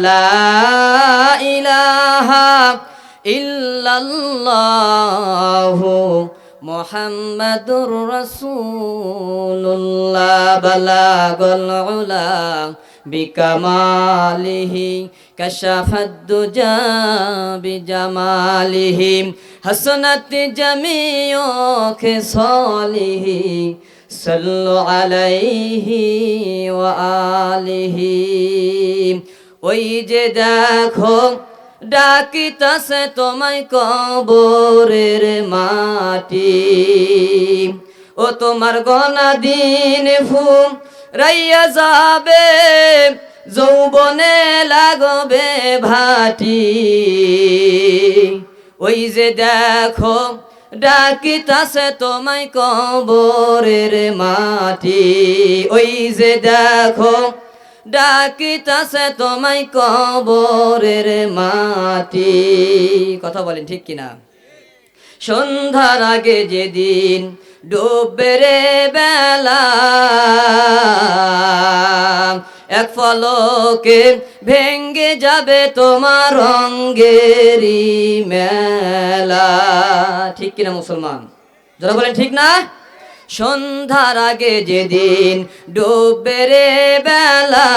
লা ইলাহা ইল্লাল্লাহু মুহাম্মাদুর রাসূলুল্লাহ বালাগাল উলা বিকামালিহি কাশাফাদ দুজা বিজামালিহি হাসনাত জামিউ খিসালিহি সাল্লু আলাইহি ওয়া আলিহি। ওই যে দেখো ডাকিতাছে তোমায় কবরের মাটি, ও তোমার গনা দিন ফুম রাইয়া যাবে, যৌবনে লাগবে ভাটি। ওই যে দেখো ডাকিতাছে তোমায় কবরের মাটি, ওই যে দেখো ডাকিতাছে তোমায় কবরের মাটি। কথা বলেন ঠিক কিনা? সন্ধ্যার আগে যেদিন ডুববে রে বেলা, এক ফলকে ভেঙ্গে যাবে তোমার রঙ্গেরি মেলা। ঠিক কিনা মুসলমান? যারা বলেন ঠিক না? সন্ধ্যার আগে যেদিন ডুববে রে বেলা,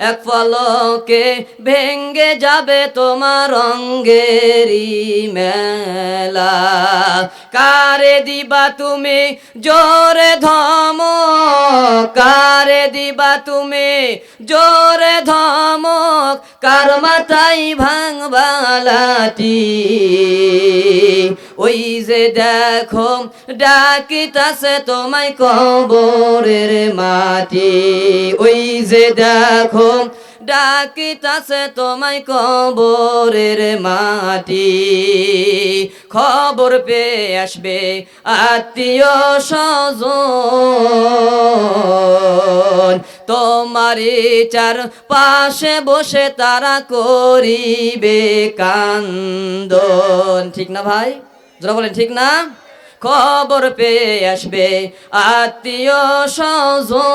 এক ফলকে ভেঙ্গে যাবে তোমার রঙ্গেরি মেলা। কারে দিবা তুমি জোরে ধমক, কারে দিবা তুমি জোরে ধমক, কার মাথায় ভাঙবা লাঠি। ওই যে দেখো ডাকিতাছে তোমায় কবরের মাটি, ওই যে দেখো ডাকিতাছে তোমায় কবরের মাটি। খবর পেয়ে আসবে আত্মীয় স্বজন, তোমারই চার পাশে বসে তারা করিবে কান্দন। ঠিক না ভাই? যারা বলেন ঠিক না? খবর পেয়ে আসবে আত্মীয় স্বজন,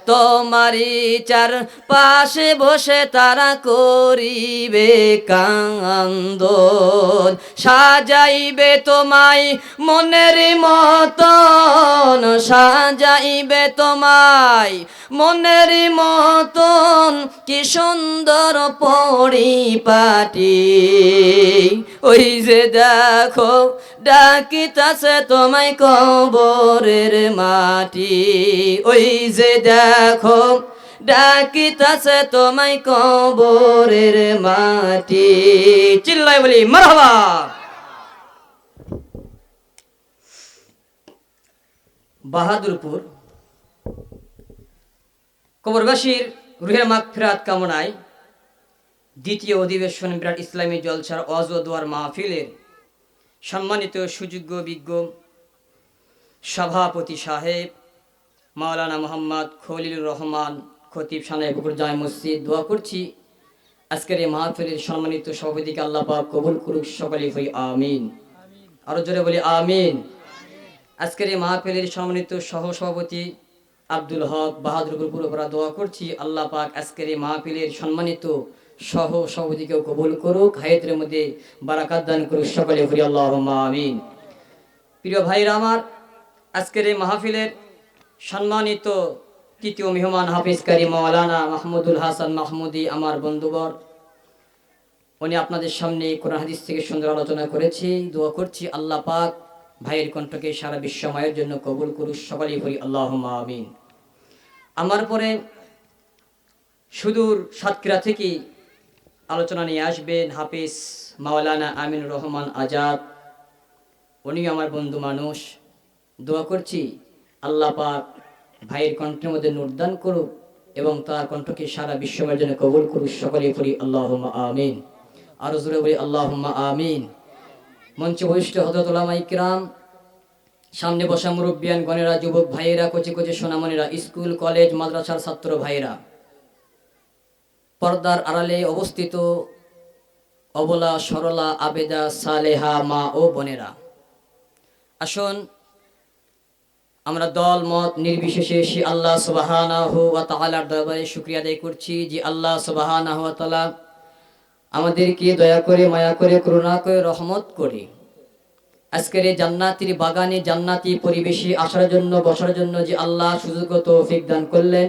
তোমারই চার পাশে বসে তারা করিবে কান্দন। সাজাইবে তোমায় মনের মতন, সাজাইবে তোমায় মনের মতন, কি সুন্দর পরিপাটি। ওই যে দেখো ডাকিতাছে তোমায় কবরের মাটি, ওই যে দেখো ডাকিতাছে তোমায় কবরের মাটি। চিল্লাই বলি মারহাবা। বাহাদুরপুর কবরবাসীর রুহের মাগফিরাত কামনায় দ্বিতীয় অধিবেশন বিরাট ইসলামী জলসার ওয়াজ ও দোয়ার মাহফিলের সম্মানিত সুযোগ্য বিজ্ঞ সভাপতি সাহেব মাওলানা মোহাম্মদ খলিলুর রহমান খতিব সানাইপুকুর জামে মসজিদ, দোয়া করছি আজকের এই মাহফিলের সম্মানিত সভাপতিকে আল্লাহ পাক কবুল করুক, সকলে হই আমিন। আরো জোরে বলি আমিন। আজকের এই মাহফিলের সম্মানিত সহসভাপতি আব্দুল হক বাহাদুরপুর পুরোপুরা, দোয়া করছি আল্লাহ পাক আজকের এই মাহফিলের সম্মানিত সহ সভাপতিকেও কবুল করুক, হায়াতের মধ্যে বারাকাত দান করুক, সকলে হরি আল্লাহুম্মা আমিন। প্রিয় ভাইরা আমার, আজকের এই মাহফিলের সম্মানিত তৃতীয় মেহমান হাফিজ কারি মাওলানা মাহমুদুল হাসান মাহমুদি আমার বন্ধুবর, উনি আপনাদের সামনে কোরআন হাদিস থেকে সুন্দর আলোচনা করেছি। দোয়া করছি আল্লাহ পাক ভাইয়ের কণ্ঠকে সারা বিশ্বময়ের জন্য কবুল করুক, সকলেই হরি আল্লাহুম্মা আমিন। আমার পরে সুদূর সাতক্ষীরা থেকে আলোচনা নিয়ে আসবেন হাফিজ মাওলানা আমিনুর রহমান আজাদ, উনিও আমার বন্ধু মানুষ। দোয়া করছি আল্লাহ পাক ভাইয়ের কণ্ঠের মধ্যে নূরদান করুক এবং তার কণ্ঠকে সারা বিশ্বময়ের জন্য কবুল করুক, সকলেই পড়ি আল্লাহুম্মা আমিন। আরো জোরে বলি আল্লাহুম্মা আমিন। মঞ্চে বহিষ্ঠ হযরত উলামায়ে কিরাম, সামনে বসা মুরব্বিয়ান গণেরা, যুবক ভাইয়েরা, কচি কচি সোনামণিরা, স্কুল কলেজ মাদ্রাসার ছাত্র ভাইয়েরা, পর্দার আড়ালে অবস্থিত অবলা সরলা আবেদা সালেহা মা ও বোনেরা, আসুন আমরা দল মত নির্বিশেষে সে আল্লাহ সুবহানাহু ওয়া তাআলার দরবারে শুকরিয়া আদায় করছি যে আল্লাহ সুবহানাহু ওয়া তাআলা আমাদেরকে দয়া করে মায়া করে করুণা করে রহমত করে আজকের এই জান্নাতের বাগানে জান্নাতি পরিবেশে আসার জন্য বসার জন্য যে আল্লাহ সুযোগ ও তৌফিক দান করলেন।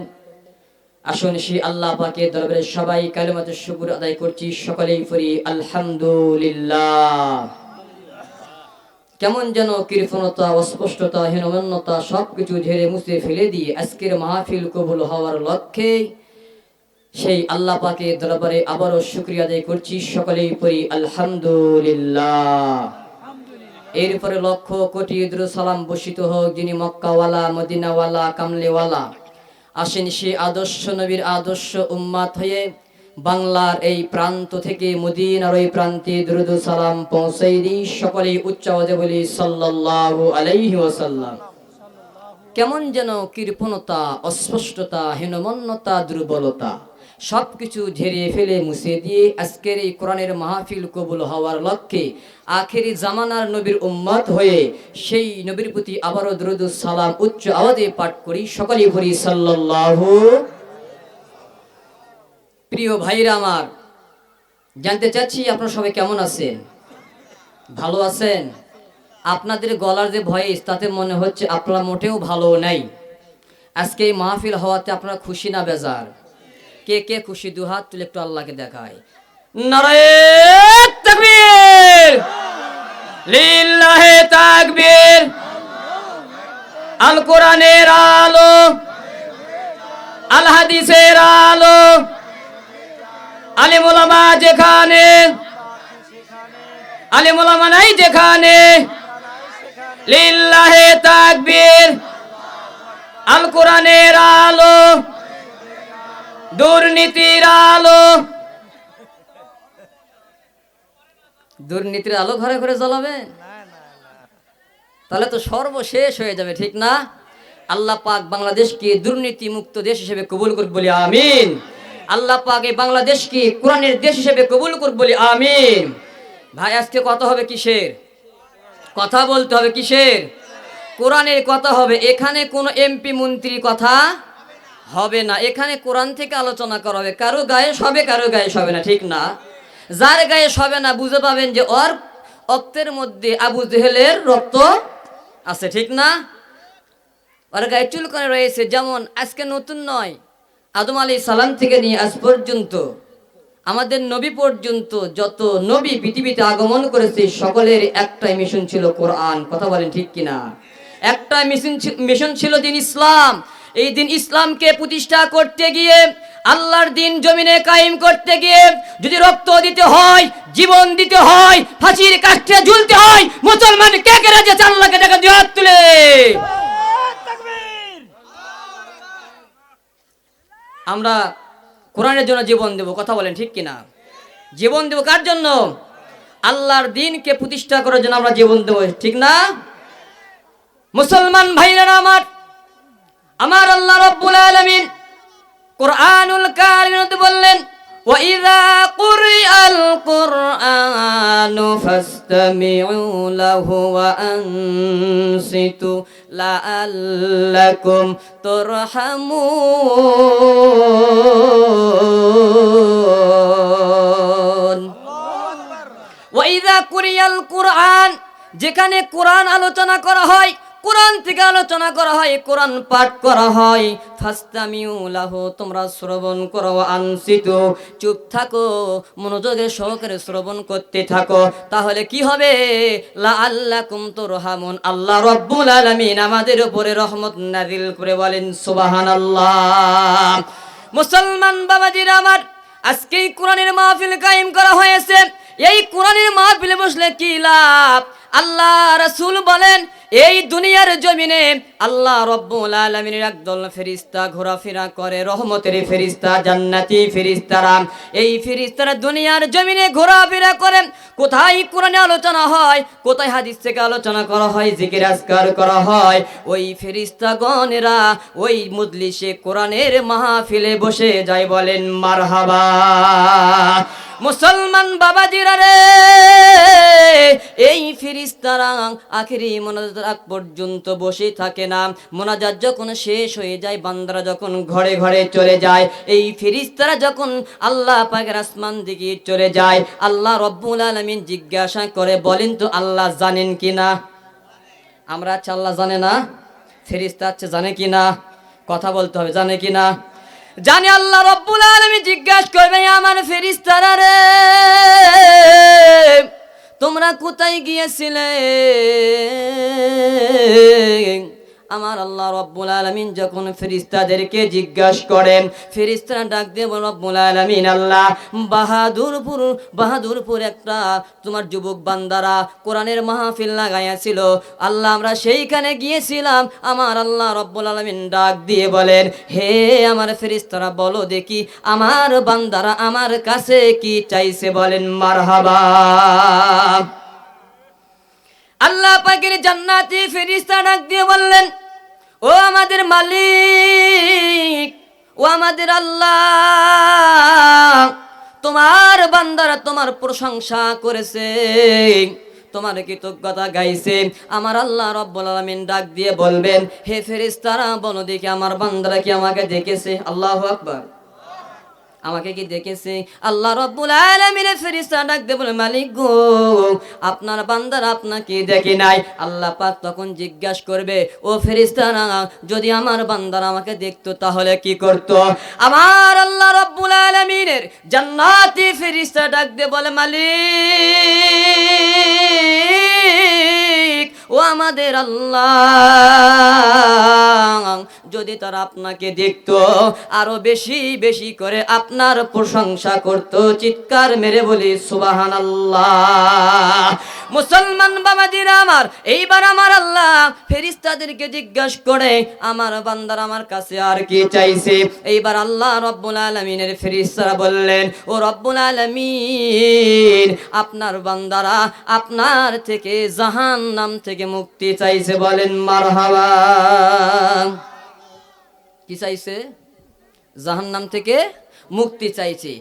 আসুন সেই আল্লাহ পাকের দরবারে সবাই কালিমাতুশ শুকর আদায় করছি, সকলেই পড়ি আলহামদুলিল্লাহ। কেমন যেন কৃপণতা, অস্পষ্টতা, হীনমন্যতা সবকিছু ঝেড়ে মুছে ফেলে দিয়ে আজকের মাহফিল কবুল হওয়ার লক্ষ্যে সেই আল্লাহ পাকের দরবারে আবারও শুকরিয়া আদায় করছি, সকলেই পড়ি আলহামদুলিল্লাহ। এরপরে লক্ষ কোটি দুরূদ সালাম বর্ষিত হোক যিনি মক্কাওয়ালা, মদিনাওয়ালা, কামলেওয়ালা। আসেন সে আদর্শ নবীর আদর্শ উম্মাত হয়ে বাংলার এই প্রান্ত থেকে মদিনার ওই প্রান্তে দুরূদ সালাম পৌঁছাই দিই। সকলেই উচ্চ আওয়াজে বলি সাল্লাল্লাহু আলাইহি ওয়াসাল্লাম। কেমন যেন কৃপণতা, অস্পষ্টতা, হীনমন্যতা, দুর্বলতা সবকিছু ঝেড়ে ফেলে মুছে দিয়ে আজকের এই কোরআনের মাহফিল কবুল হওয়ার লক্ষ্যে আখেরি জামানার নবীর উম্মত হয়ে সেই নবীর প্রতি আবারও দুরূদ সালাম উচ্চ আওয়াজে পাঠ করি, সকলেই পড়ি সাল্লাল্লাহু। প্রিয় ভাইরা আমার, জানতে চাচ্ছি আপনারা সবাই কেমন আছেন? ভালো আছেন? আপনাদের গলার যে ভয়েস তাতে মনে হচ্ছে আপনারা মোটেও ভালো নাই। আজকে এই মাহফিল হওয়াতে আপনারা খুশি না বেজার? কে কে খুশি দুহাত তুলে একটু আল্লাহকে দেখায়। নারায়ে তাকবীর, লিল্লাহে তাকবীর। আল কোরআনের আলো, আল হাদিসের আলো, আলেম ওলামা যেখানে, আলেম ওলামা নাই যেখানে, লিল্লাহে তাকবীর। আল কোরআনের আলো, দুর্নীতির আলো, দুর্নীতির আলো ঘরে ঘরে জ্বলাবে, তাহলে তো সর্বশেষ হয়ে যাবে, ঠিক না? আল্লাহ পাক বাংলাদেশকে দুর্নীতি মুক্ত দেশ হিসেবে কবুল করুক বলি আমিন। আল্লাহ পাক এই বাংলাদেশকে কোরআনের দেশ হিসেবে কবুল করুক বলি আমিন। ভাই, আজকে কথা হবে কিসের? কথা বলতে হবে কিসের? কোরআনের কথা হবে। এখানে কোনো এমপি মন্ত্রী কথা হবে না, এখানে কোরআন থেকে আলোচনা করা হবে। কারো গায়ে সবে, কারো গায়ে সবে না, ঠিক না? যার গায়ে সবে না বুঝে পাবেন যে ওর রক্তের মধ্যে আবু জেহেলের রক্ত আছে, ঠিক না? ওর গায়ে চুলকানি রয়েছে। যেমন আজকে নতুন নয়, আদম আলাইহিস সালাম থেকে নিয়ে আজ পর্যন্ত আমাদের নবী পর্যন্ত যত নবী পৃথিবীতে আগমন করেছে সকলের একটাই মিশন ছিল কোরআন। কথা বলেন ঠিক কিনা? একটাই মিশন ছিল দিন ইসলাম। এই দিন ইসলামকে প্রতিষ্ঠা করতে গিয়ে, আল্লাহর দিন জমিনে কায়েম করতে গিয়ে যদি রক্ত দিতে হয়, জীবন দিতে হয়, ফাঁসির কাষ্ঠে ঝুলতে হয়, মুসলমান কে কে রাজি আছে? আল্লাহকে দেখা দিয়ে হাত তুলে। আমরা কোরআনের জন্য জীবন দেব। কথা বলেন ঠিক কিনা? জীবন দেব কার জন্য? আল্লাহর দ্বীনকে প্রতিষ্ঠা করার জন্য আমরা জীবন দেব, ঠিক না? মুসলমান ভাইরা আমার, আমার আল্লাহ রাব্বুল আলামিন কুরআনুল কারীমে বললেন, ওয়া ইযা কুরিআল কুরআনু ফাসতামিউ লাহু ওয়া আনসিতু লাআল্লাকুম তুরহামুন। ওয়া ইযা কুরিআল কুরআন, যেখানে কোরআন আলোচনা করা হয়, কোরআন থেকে আলোচনা করা হয়, কোরআন পাঠ করা হয়, ফাসতামিউ লাহু, তোমরা শ্রবণ করো, আনসিতু, চুপ থাকো, মনোযোগের সহকারে শ্রবণ করতে থাকো। তাহলে কি হবে? লাআল্লাকুম তুরহামুন, আল্লাহ রাব্বুল আলামিন আমাদের উপরে রহমত নাযিল করে। বলেন সুবহানাল্লাহ। মুসলমান বাবাজিরা আমার, আজকে কোরআনের মাহফিল কায়েম করা হয়েছে। এই কোরআনের মাহফিলে বসলে কি লাভ? আল্লাহ রাসূল বলেন, এই দুনিয়ার জমিনে আল্লাহ রাব্বুল আলামিনের একদল ফেরেশতা ঘোরাফেরা করে, রহমতের ফেরেশতা, জান্নাতি ফেরেশতারা। এই ফেরেশতারা দুনিয়ার জমিনে ঘোরাফেরা করে। কোথায় কোরআনে আলোচনা হয়, কোথায় হাদিস থেকে আলোচনা করা হয়, জিকির আজকার করা হয়, ওই ফেরেশতাগণেরা ওই মজলিসে কোরআনের মাহফিলে বসে যায়। বলেন মারহাবা। মুসলমান বাবাজিরা রে, এই ফেরেশতারা আখেরি মোনাজাতের আগ পর্যন্ত বসে থাকে না। মোনাজাত যখন শেষ হয়ে যায়, বান্দারা যখন ঘরে ঘরে চলে যায়, এই ফেরেশতারা যখন আল্লাহ পাকের আসমান দিকে চলে যায়, আল্লাহ রব্বুল আলামিন জিজ্ঞাসা করে, বলেন তো আল্লাহ জানেন কিনা? আমরা আচ্ছা আল্লাহ জানে না, ফেরেশতা আচ্ছা জানে কিনা? কথা বলতে হবে, জানে কিনা? জানে। আল্লাহ রব্বুল আলামিন জিজ্ঞাসা করবে, আমার ফেরেশতারা রে, তোমরা কোথায় গিয়েছিলে? আমার আল্লাহ রব্বুল আলামিন যখন ফেরেশতাদেরকে জিজ্ঞাসা করেন, ফেরেশতারা ডাক দিয়ে বলে, রব্বুল আলামিন আল্লাহ, বাহাদুরপুর একটা তোমার যুবক বান্দারা কোরআনের মাহফিল লাগাইয়াছিল আল্লাহ, আমরা সেইখানে গিয়েছিলাম। আমার আল্লাহ রব্বুল আলামিন ডাক দিয়ে বলেন, হে আমার ফেরেশতারা, বলো দেখি আমার বান্দারা আমার কাছে কি চাইছে, বলেন মারহাবা। আল্লাহ পাকের জান্নাতি ফেরেশতা ডাক দিয়ে বললেন, ও আমাদের মালিক, ও আমাদের আল্লাহ, তোমার বান্দারা তোমার প্রশংসা করেছে, তোমার কৃতজ্ঞতা গাইছে। আমার আল্লাহ রব্বুল আলামিন ডাক দিয়ে বলবেন, হে ফেরেশতারা, বলো দেখি আমার বান্দারা কি আমাকে দেখেছে? আল্লাহু আকবার। আমাকে কি দেখেছে? আল্লাহ রব্বুল আলামিনের ফেরেশতা ডাক দিয়ে বলে, মালিক গো, আপনার বান্দারা আপনাকে দেখে নাই। আল্লাহ পাক তখন জিজ্ঞাসা করবে, ও ফেরেশতারা, যদি আমার বান্দারা আমাকে দেখতো তাহলে কি করতো? আমার আল্লাহ রব্বুল আলামিনের জান্নাতি ফেরেশতা ডাক দিয়ে বলে, মালিক, ও আমাদের আল্লাহ, যদি তারা আপনাকে দেখতো আরো বেশি বেশি করে আপনার প্রশংসা করতো। চিৎকার মেরে বলি সুবহানাল্লাহ। মুসলমান বাবাজিরা আমার, এইবার আমার আল্লাহ ফেরেশতাদেরকে জিজ্ঞাসা করে, আমার বান্দার আমার কাছে আর কি চাইছে? এইবার আল্লাহ রব্বুল আলামিনের ফেরেশতারা বললেন, ও রব্বুল আলামিন, আপনার বান্দারা আপনার থেকে জাহান্নাম থেকে মুক্তি চাইছে, বলেন মারহাবা। কি চাইছে? জাহান্নাম থেকে মুক্তি চাইছে।